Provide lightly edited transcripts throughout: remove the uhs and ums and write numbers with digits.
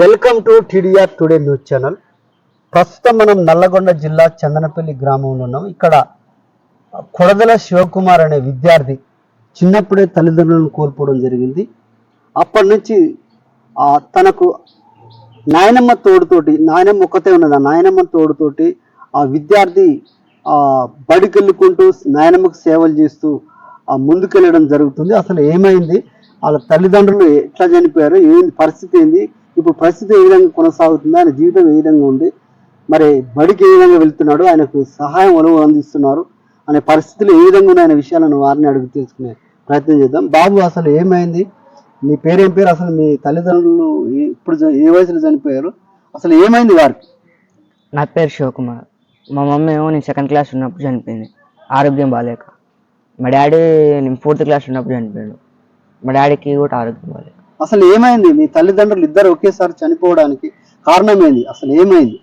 Welcome to TDR today news channel. ప్రస్తుతం మనం నల్లగొండ జిల్లా చందనపల్లి గ్రామంలో ఉన్నాం. ఇక్కడ కొడదల శివకుమార్ అనే విద్యార్థి చిన్నప్పుడే తల్లిదండ్రులను కోల్పోవడం జరిగింది. అప్పటి నుంచి తనకు నాయనమ్మ తోడుతోటి, నాయనమ్మ ఒక్కతే ఉన్నది, ఆ నాయనమ్మ తోడుతోటి ఆ విద్యార్థి బడికెళ్ళుకుంటూ నాయనమ్మకు సేవలు చేస్తూ ముందుకెళ్ళడం జరుగుతుంది. అసలు ఏమైంది, వాళ్ళ తల్లిదండ్రులు ఎట్లా చనిపోయారు, ఏంటి పరిస్థితి ఏంది, ఇప్పుడు పరిస్థితి ఏ విధంగా కొనసాగుతుంది, ఆయన జీవితం ఏ విధంగా ఉంది, మరి బడికి ఏ విధంగా వెళ్తున్నాడు, ఆయనకు సహాయం ఎవరు అందిస్తున్నారు అనే పరిస్థితులు ఏ విధంగా ఉన్నాయనే విషయాలను వారిని అడుగు తెలుసుకునే ప్రయత్నం చేద్దాం. బాబు, అసలు ఏమైంది, నీ పేరేం పేరు, అసలు మీ తల్లిదండ్రులు ఇప్పుడు ఏ వయసులో చనిపోయారు, అసలు ఏమైంది వారికి? నా పేరు శివకుమార్. మా మమ్మీ ఏమో నేను 2nd క్లాస్ ఉన్నప్పుడు చనిపోయింది, ఆరోగ్యం బాగాలేక. మా డాడీ నేను 4th క్లాస్ ఉన్నప్పుడు చనిపోయాడు. మా డాడీకి కూడా ఆరోగ్యం బాగాలేక. అసలు ఏమైంది, మీ తల్లిదండ్రులు ఇద్దరు ఒకేసారి చనిపోవడానికి కారణం ఏంది, అసలు ఏమైంది?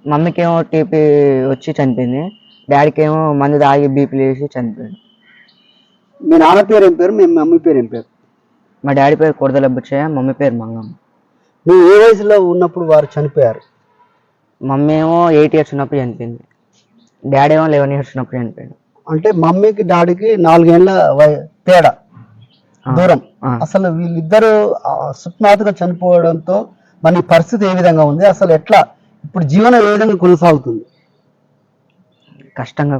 మమ్మీకి ఏమో టీపీ వచ్చి చనిపోయింది, డాడీకి ఏమో మందు తాగి బీపీ లేచి చనిపోయాడు. మీ నాన్న పేరు ఏం పేరు, మీ మమ్మీ పేరు ఏం పేరు? మా డాడీ పేరు కొడదల బుచ్చయ్య, మమ్మీ పేరు మంగమ్మ. నువ్వు ఏ వయసులో ఉన్నప్పుడు వారు చనిపోయారు? మమ్మీ ఏమో 8 years ఉన్నప్పుడు చనిపోయింది, డాడీ ఏమో 11 years ఉన్నప్పుడు చనిపోయాడు. అంటే మమ్మీకి డాడీకి 4 ఏళ్ళ తేడా, దూరం. అసలు వీళ్ళిద్దరు సుప్నాథుగా చనిపోవడంతో మన పరిస్థితి ఏ విధంగా ఉంది, అసలు ఎట్లా ఇప్పుడు జీవనం ఏ విధంగా కొనసాగుతుంది? కష్టంగా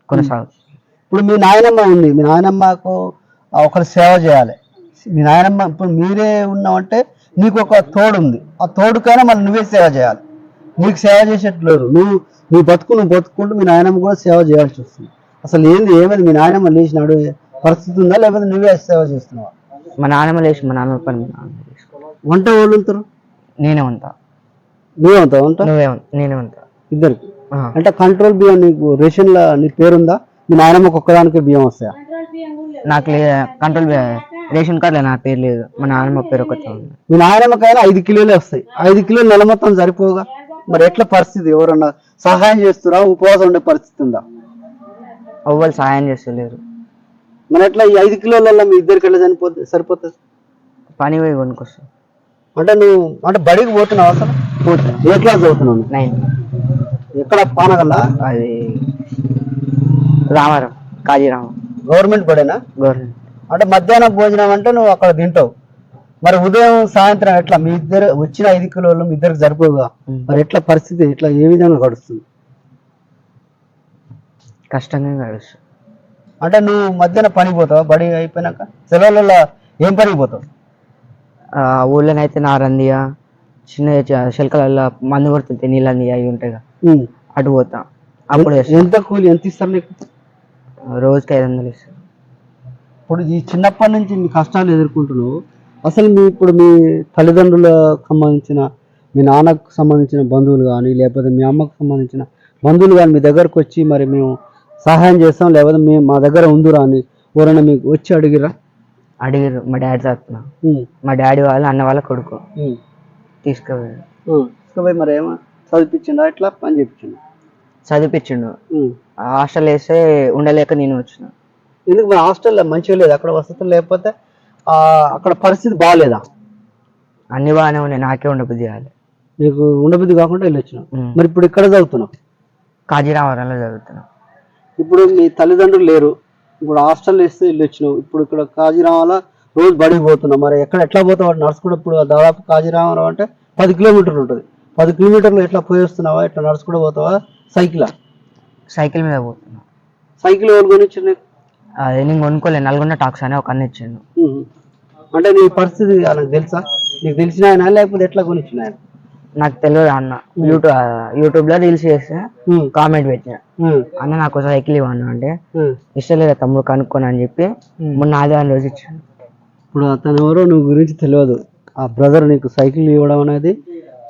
కొనసాగుతుంది. ఇప్పుడు మీ నాయనమ్మ ఉంది, మీ నాయనమ్మకు ఒకరు సేవ చేయాలి. మీ నాయనమ్మ ఇప్పుడు మీరే ఉన్నావంటే నీకు ఒక తోడు ఉంది, ఆ తోడుకైనా మళ్ళీ నువ్వే సేవ చేయాలి. నీకు సేవ చేసేట్లు లేరు, నీ నువ్వు బతుకుంటూ మీ నాయనమ్మ కూడా సేవ చేయాల్సి వస్తుంది. అసలు ఏమైంది, మీ నాయనమ్మ లేచినాడు పరిస్థితి ఉందా, లేకపోతే నువ్వే సేవ చేస్తున్నావా? మా నాన్నమ్మ లేచి మా నాన్న పని మా నాన్న చేసుకోవాలి. వంట వాళ్ళు ఉంటారు? నేనే ఉంటా. నువ్వే ఉంటావు? వంట నేనే ఉంటా ఇద్దరికి. అంటే కంట్రోల్ బియ్యం నీకు రేషన్లో నీ పేరుందా? మీ నాయనమ్మకి ఒక్కదానికే బియ్యం వస్తాయా? నాకు కంట్రోల్ రేషన్ కార్డులో నా పేరు లేదు, మా నాన్నమ్మ పేరు ఒకటి ఉంది. మీ నాయనమ్మకైనా 5 కిలోలే వస్తాయి, 5 కిలోలు నెల మొత్తం సరిపోగా. మరి ఎట్లా పరిస్థితి, ఎవరన్నా సహాయం చేస్తురా, ఉపవాసం ఉండే పరిస్థితి ఉందా? ఎవ్వరు సహాయం చేస్తలేరు. మరి ఎట్లా ఈ 5 కిలోలలో మీ ఇద్దరికి ఎట్లా సరిపోతుంది? పని పోయి కొనుక్కొస్తా. అంటే నువ్వు బడికి పోతున్నావు? అసలు పోతున్నా. ఏ క్లాస్ చదువుతున్నావు? 9. ఎక్కడ? పానగల్లా? అది రామారం, కాజీరామం. గవర్నమెంట్ బడేనా? గవర్నమెంట్. అంటే మధ్యాహ్నం భోజనం అంటే నువ్వు అక్కడ తింటావు, మరి ఉదయం సాయంత్రం ఎట్లా? మీ ఇద్దరు వచ్చిన 5 కిలోలు మీ ఇద్దరికి సరిపోగా, మరి ఎట్లా పరిస్థితి, ఎట్లా ఏ విధంగా గడుస్తుంది? కష్టంగా గడుస్తుంది. అంటే నువ్వు మధ్యాహ్నం పనికి పోతావా? బడి అయిపోయినాక సెలవులలో ఏం పనికి పోతావు? ఊళ్ళోనైతే నారందియా, చిన్న శిల్కలలో మందు కొడుతుంటే నీళ్ళంది అవి ఉంటాయి, అటు పోతా. అప్పుడు ఎంత కూలి, ఎంత ఇస్తారు నీకు? రోజుకి 500 ఇస్తారు. ఇప్పుడు ఈ చిన్నప్పటి నుంచి నీ కష్టాలు ఎదుర్కొంటున్నావు. అసలు ఇప్పుడు మీ తల్లిదండ్రులకు సంబంధించిన, మీ నాన్నకు సంబంధించిన బంధువులు కానీ, లేకపోతే మీ అమ్మకు సంబంధించిన బంధువులు కానీ మీ దగ్గరకు వచ్చి మరి మేము సహాయం చేస్తాం, లేకపోతే మేము మా దగ్గర ఉందిరా అని ఎవరైనా మీకు వచ్చి అడిగిరా? అడిగారు. మా డాడీ తరఫున, మా డాడీ వాళ్ళ అన్న వాళ్ళ కొడుకు తీసుకుపోయి మరి ఏమో చదివించిండా, ఎట్లా పని చెప్పించిండు? చదివించిండు. హాస్టల్ వేస్తే ఉండలేక నేను వచ్చిన. ఎందుకు? మరి హాస్టల్లో మంచిగా లేదు, అక్కడ వసతులు లేకపోతే అక్కడ పరిస్థితి బాగాలేదా? అన్ని బాగానే ఉన్నాయి, నాకే ఉండబుద్ధి కాదు. నీకు ఉండబుద్ధి కాకుండా వెళ్ళి వచ్చినావు. మరి ఇప్పుడు ఇక్కడ చదువుతున్నావు? కాజీరామరంలో చదువుతున్నావు. ఇప్పుడు మీ తల్లిదండ్రులు లేరు, ఇప్పుడు హాస్టల్ వేస్తే వెళ్ళి వచ్చినావు, ఇప్పుడు ఇక్కడ కాజీరామలో రోజు బడికి పోతున్నావు. మరి ఎట్లా పోతావు? నడుచుకుంటూ ఇప్పుడు దాదాపు కాజీరామరావు అంటే 10 కిలోమీటర్లు ఉంటుంది. 10 కిలోమీటర్లు ఎట్లా పోయి వస్తున్నావా, ఎట్లా నడుచుకుంటూ పోతావా, సైకిలా? సైకిల్ మీద పోతున్నా. సైకిల్ ఎవరు కొనిచ్చారు నీకు? అదే నేను కొనుక్కోలేదు, నల్గొండ టాక్స్ అని ఒక అన్న ఇచ్చిండు. అంటే నీ పరిస్థితి నాకు తెలుసా? నీకు తెలిసిన ఆయన లేకపోతే ఎట్లా కొనిచ్చిన ఆయన? నాకు తెలియదు అన్న. యూట్యూబ్లో రీల్స్ చేస్తే కామెంట్ పెట్టిన, అన్న నాకు సైకిల్ ఇవ్వను అంటే, ఇష్టలేదు తమ్ముడు కనుక్కోను అని చెప్పి మొన్న ఆదివారం రోజు ఇచ్చాను. ఇప్పుడు అతను ఎవరో నువ్వు గురించి తెలియదు, ఆ బ్రదర్ నీకు సైకిల్ ఇవ్వడం అనేది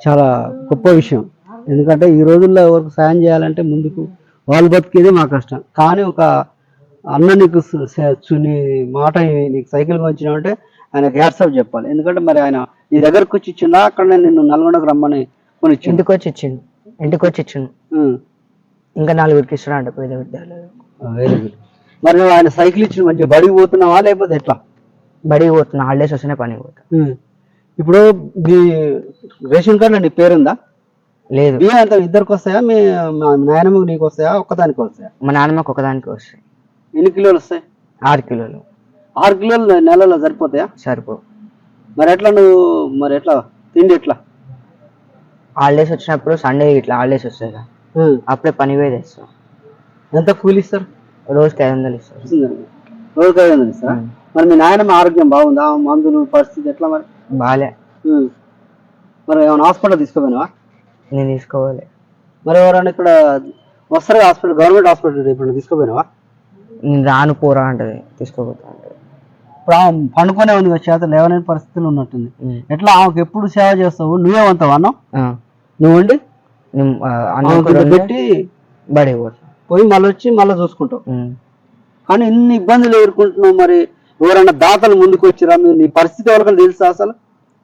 చాలా గొప్ప విషయం. ఎందుకంటే ఈ రోజుల్లో ఎవరికి సాయం చేయాలంటే ముందుకు వాళ్ళు బతికేదే మా కష్టం. కానీ ఒక అన్న నీకు నీ మాట నీకు సైకిల్ కొనిచ్చినామంటే ఆయన హ్యాట్సాప్ చెప్పాలి. ఎందుకంటే మరి ఆయన నీ దగ్గరకు వచ్చి ఇచ్చిందా, అక్కడ నిన్ను నల్గొండకు రమ్మని కొనిచ్చి ఇంటికి వచ్చి ఇచ్చిండు. ఇంకా 4 ఇస్తున్నా అంటే పేద విద్యాలయం. Very good. మరి ఆయన సైకిల్ ఇచ్చిన మంచిగా బడికి పోతున్నావా, లేకపోతే ఎట్లా? బడికి పోతున్నా, హాలిడేస్ వస్తేనే పనికి పోతా. ఇప్పుడు మీ రేషన్ కార్డులో నీ పేరుందా? లేదు. బియ్యం ఎంత ఇద్దరికి వస్తాయా? మీ నాయనమ్మకి నీకు వస్తాయా? ఒక్కదానికి వస్తాయా? మా నాన్నమ్మకి ఒకదానికి వస్తాయి. ఎన్ని కిలోలు వస్తాయి? 6 కిలోలు. 6 కిలోలు నెలలో సరిపోతాయా? సరిపో. మరి ఎట్లా నువ్వు మరి ఎట్లా తిండి ఎట్లా? హాలిడేస్ వచ్చినప్పుడు సండే ఇట్లా హాలిడేస్ వస్తాయి కదా, అప్పుడే పని పోయి తెస్తాం. ఎంత కూలి ఇస్తారు? రోజుకి 500 ఇస్తారు. రోజుకి 500 ఇస్తారా? మరి మీ నాయనమ్మ ఆరోగ్యం బాగుందా? మందులు పరిస్థితి ఎట్లా మరి? బాలే. మరి ఏమైనా హాస్పిటల్ తీసుకోపోయినావా? నేను తీసుకోవాలి. మరి ఎవరైనా ఇక్కడ వస్తారు హాస్పిటల్, గవర్నమెంట్ హాస్పిటల్ ఇప్పుడు తీసుకోపోయినావా? నేను రాను పోరా అంటది, తీసుకోపోతా అంటది. ఇప్పుడు ఆమె పండుకొనే ఉంది కదా, చేత లేవలేని పరిస్థితులు ఉన్నట్టుంది. ఎట్లా ఆమెకు ఎప్పుడు సేవ చేస్తావు? నువ్వే వంతావు అన్నం? నువ్వు వండి పెట్టి బడి పోయి మళ్ళీ వచ్చి మళ్ళీ చూసుకుంటావు. కానీ ఇన్ని ఇబ్బందులు ఎదుర్కొంటున్నావు. మరి ఎవరైనా దాతలు ముందుకు వచ్చిరా? మీరు నీ పరిస్థితి ఎవరికైనా తెలుసా అసలు?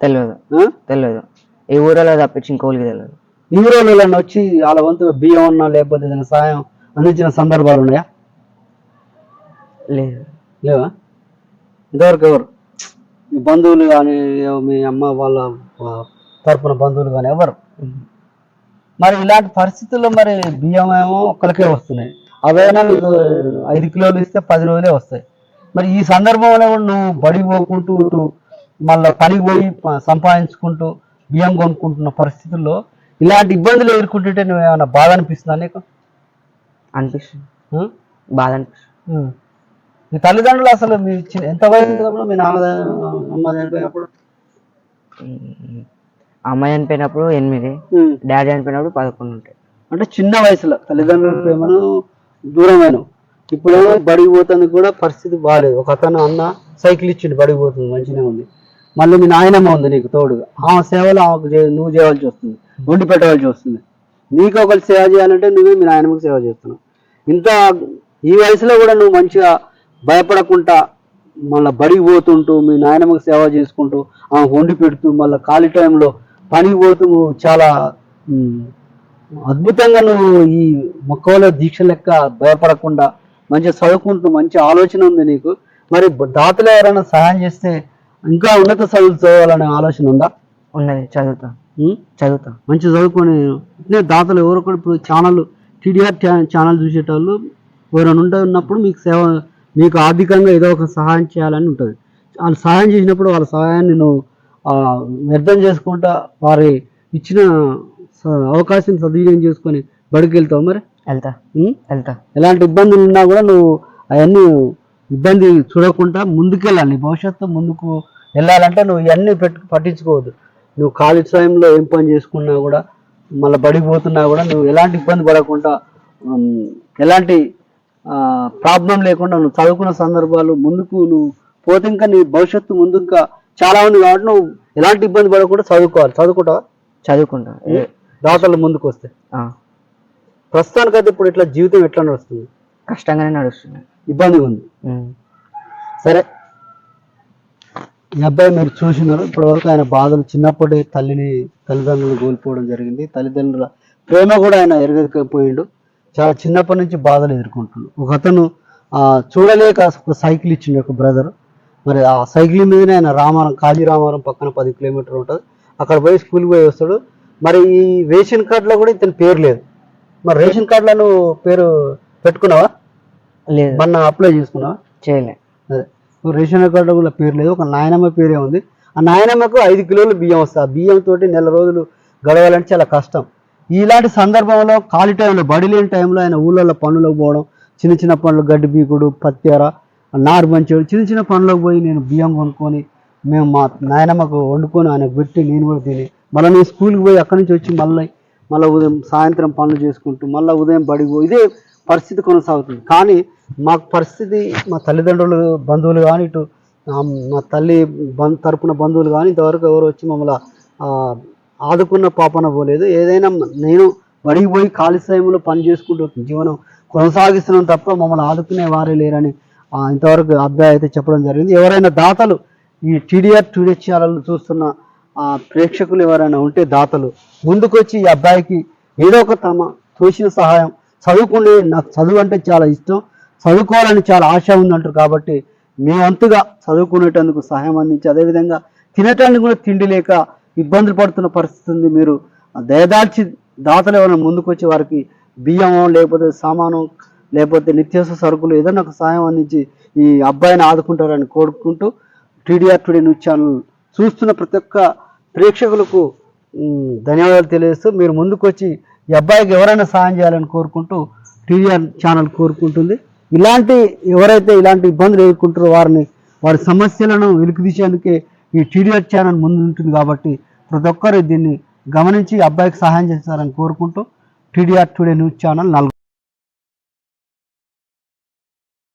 తెలియదు. ఈ ఊరిలో తప్పించి ఇంకోళ్ళకి తెలియదు. ఈ ఊరిలో వచ్చి వాళ్ళ వంతు బియ్యం ఉన్నా లేకపోతే ఏదైనా సాయం అందించిన సందర్భాలు ఉన్నాయా? లేవా? ఇంతవరకు ఎవరు మీ బంధువులు కానీ మీ అమ్మ వాళ్ళ తరపున బంధువులు కానీ ఎవరు? మరి ఇలాంటి పరిస్థితుల్లో మరి బియ్యం ఏమో ఒక్కరికే వస్తున్నాయి, అవైనా 5 కిలోలు ఇస్తే 10 రోజులే వస్తాయి. మరి ఈ సందర్భంలో నువ్వు బడి పోకుంటూ మళ్ళీ పనికి పోయి సంపాదించుకుంటూ బియ్యం కొనుక్కుంటున్న పరిస్థితుల్లో ఇలాంటి ఇబ్బందులు ఎదుర్కొంటుంటే నువ్వు ఏమైనా బాధ అనిపిస్తుందా నీకు? అనిపిస్తుంది, బాధ అనిపిస్తుంది. మీ తల్లిదండ్రులు అసలు మీ ఎంత వయసు? మీ నాన్న అమ్మ చనిపోయినప్పుడు? అమ్మాయి చనిపోయినప్పుడు 8, డాడీ చనిపోయినప్పుడు 11 ఉంటాయి. అంటే చిన్న వయసులో తల్లిదండ్రుల ప్రేమను దూరమైన. ఇప్పుడేమో బడికి పోతుంది కూడా పరిస్థితి బాగాలేదు. ఒక అతను అన్న సైకిల్ ఇచ్చిండు, బడికి పోతుంది, మంచిగా ఉంది. మళ్ళీ మీ నాయనమ్మ ఉంది నీకు తోడుగా, ఆమె సేవలు ఆమెకు నువ్వు చేయవలసి వస్తుంది, వండి పెట్టవలసి వస్తుంది. నీకు ఒకరు సేవ చేయాలంటే నువ్వే మీ నాయనమ్మకి సేవ చేస్తున్నావు. ఇంత ఈ వయసులో కూడా నువ్వు మంచిగా భయపడకుండా మళ్ళీ బడికి పోతుంటూ మీ నాయనమ్మకి సేవ చేసుకుంటూ ఆమె వండి పెడుతూ మళ్ళీ ఖాళీ టైంలో పనికి పోతూ చాలా అద్భుతంగా నువ్వు ఈ మొక్కలో దీక్ష లెక్క భయపడకుండా మంచిగా చదువుకుంటూ మంచి ఆలోచన ఉంది నీకు. మరి దాతలు ఎవరైనా సహాయం చేస్తే ఇంకా ఉన్నత చదువులు చదవాలనే ఆలోచన ఉందా? ఉన్నది, చదువుతా మంచి చదువుకొని దాతలు ఎవరు కూడా ఇప్పుడు టీడీఆర్ ఛానల్ చూసేటోళ్ళు ఎవరైనా ఉన్నప్పుడు మీకు మీకు ఆర్థికంగా ఏదో ఒక సహాయం చేయాలని ఉంటుంది. వాళ్ళు సహాయం చేసినప్పుడు వాళ్ళ సహాయాన్ని నువ్వు వ్యర్థం చేసుకుంటా వారి ఇచ్చిన అవకాశం సద్వినియోగం చేసుకొని బడికి వెళ్తావు. మరి వెళ్తా. ఎలాంటి ఇబ్బందులు ఉన్నా కూడా నువ్వు అవన్నీ ఇబ్బంది చూడకుండా ముందుకెళ్ళాలి. భవిష్యత్తు ముందుకు వెళ్ళాలంటే నువ్వు ఇవన్నీ పట్టించుకోవద్దు. నువ్వు ఖాళీ టైంలో ఏం పని చేసుకున్నా కూడా మళ్ళీ బడికి పోతున్నా కూడా నువ్వు ఎలాంటి ఇబ్బంది పడకుండా ఎలాంటి ప్రాబ్లం లేకుండా నువ్వు చదువుకున్న సందర్భాలు ముందుకు నువ్వు పోతే ఇంకా నీ భవిష్యత్తు ముందు ఇంకా చాలా ఉంది. కాబట్టి నువ్వు ఎలాంటి ఇబ్బంది పడకుండా చదువుకోవాలి. చదువుకుంటా దాతలు ముందుకు వస్తే. ప్రస్తుతానికైతే ఇప్పుడు ఇట్లా జీవితం ఎట్లా నడుస్తుంది? కష్టంగానే నడుస్తుంది, ఇబ్బందిగా ఉంది. సరే, ఈ అబ్బాయి మీరు చూసినారు ఇప్పటివరకు ఆయన బాధలు. చిన్నప్పుడే తల్లిదండ్రులు కోల్పోవడం జరిగింది. తల్లిదండ్రుల ప్రేమ కూడా ఆయన ఎరగకపోయిండు. చాలా చిన్నప్పటి నుంచి బాధలు ఎదుర్కొంటున్నాడు. ఒక అతను చూడలేక ఒక సైకిల్ ఇచ్చిండు, ఒక బ్రదర్. మరి ఆ సైకిల్ మీదనే ఆయన కాళీ రామారం పక్కన 10 కిలోమీటర్లు ఉంటుంది, అక్కడ పోయి స్కూల్కి పోయి వస్తాడు. మరి ఈ రేషన్ కార్డులో కూడా ఇతని పేరు లేదు. మరి రేషన్ కార్డులో నువ్వు పేరు పెట్టుకున్నావా? లేదు. మొన్న అప్లై చేసుకున్నావా? చేయలే. అదే, రేషన్ కార్డులో కూడా పేరు లేదు. ఒక నాయనమ్మ పేరే ఉంది. ఆ నాయనమ్మకు 5 కిలోలు బియ్యం వస్తాయి. ఆ బియ్యంతో నెల రోజులు గడవాలంటే చాలా కష్టం. ఇలాంటి సందర్భంలో ఖాళీ టైంలో బడి లేని టైంలో ఆయన ఊళ్ళో పనులకు పోవడం, చిన్న పనులు, గడ్డి బీకుడు, పత్తెర, నారు మంచివాడు, చిన్న పనులకు పోయి నేను బియ్యం కొనుక్కొని మేము మా నాయనమ్మకు వండుకొని ఆయనకు పెట్టి నేను కూడా తిని మళ్ళీ నేను స్కూల్కి పోయి అక్కడి నుంచి వచ్చి మళ్ళీ ఉదయం సాయంత్రం పనులు చేసుకుంటూ మళ్ళీ ఉదయం బడికి పోయి ఇదే పరిస్థితి కొనసాగుతుంది. కానీ మాకు పరిస్థితి మా తల్లిదండ్రులు బంధువులు కానీ ఇటు మా తల్లి తరపున బంధువులు కానీ ఇంతవరకు ఎవరు వచ్చి మమ్మల్ని ఆదుకున్న పాపన పోలేదు. ఏదైనా నేను బడికి పోయి ఖాళీ సమయంలో పని చేసుకుంటూ జీవనం కొనసాగిస్తున్నాం తప్ప మమ్మల్ని ఆదుకునే వారే లేరని ఇంతవరకు అబ్బాయి అయితే చెప్పడం జరిగింది. ఎవరైనా దాతలు ఈ టీడీఆర్ టుడే ఛానల్ చూస్తున్న ప్రేక్షకులు ఎవరైనా ఉంటే దాతలు ముందుకొచ్చి ఈ అబ్బాయికి ఏదో ఒక తమ తోచిన సహాయం, నాకు చదువు అంటే చాలా ఇష్టం, చదువుకోవాలని చాలా ఆశ ఉందంటారు. కాబట్టి మీ వంతుగా చదువుకునేటందుకు సహాయం అందించి అదేవిధంగా తినటానికి కూడా తిండి లేక ఇబ్బందులు పడుతున్న పరిస్థితి ఉంది. మీరు దయదాల్చి దాతలు ఎవరైనా ముందుకు వచ్చి వారికి బియ్యమో లేకపోతే సామాను లేకపోతే నిత్యావసర సరుకులు ఏదైనా ఒక సాయం అందించి ఈ అబ్బాయిని ఆదుకుంటారని కోరుకుంటూ టీడీఆర్ టుడే న్యూస్ ఛానల్ చూస్తున్న ప్రతి ఒక్క ప్రేక్షకులకు ధన్యవాదాలు తెలియజేస్తూ మీరు ముందుకు వచ్చి ఈ అబ్బాయికి ఎవరైనా సాయం చేయాలని కోరుకుంటూ టీడీఆర్ ఛానల్ కోరుకుంటుంది. ఎవరైతే ఇలాంటి ఇబ్బందులు ఎదుర్కొంటారో వారి సమస్యలను వెలికితీసేందుకే ఈ టీడీఆర్ ఛానల్ ముందు ఉంటుంది. కాబట్టి ప్రతి ఒక్కరు దీన్ని గమనించి అబ్బాయికి సహాయం చేస్తారని కోరుకుంటూ TDR today news channel Nalgonda.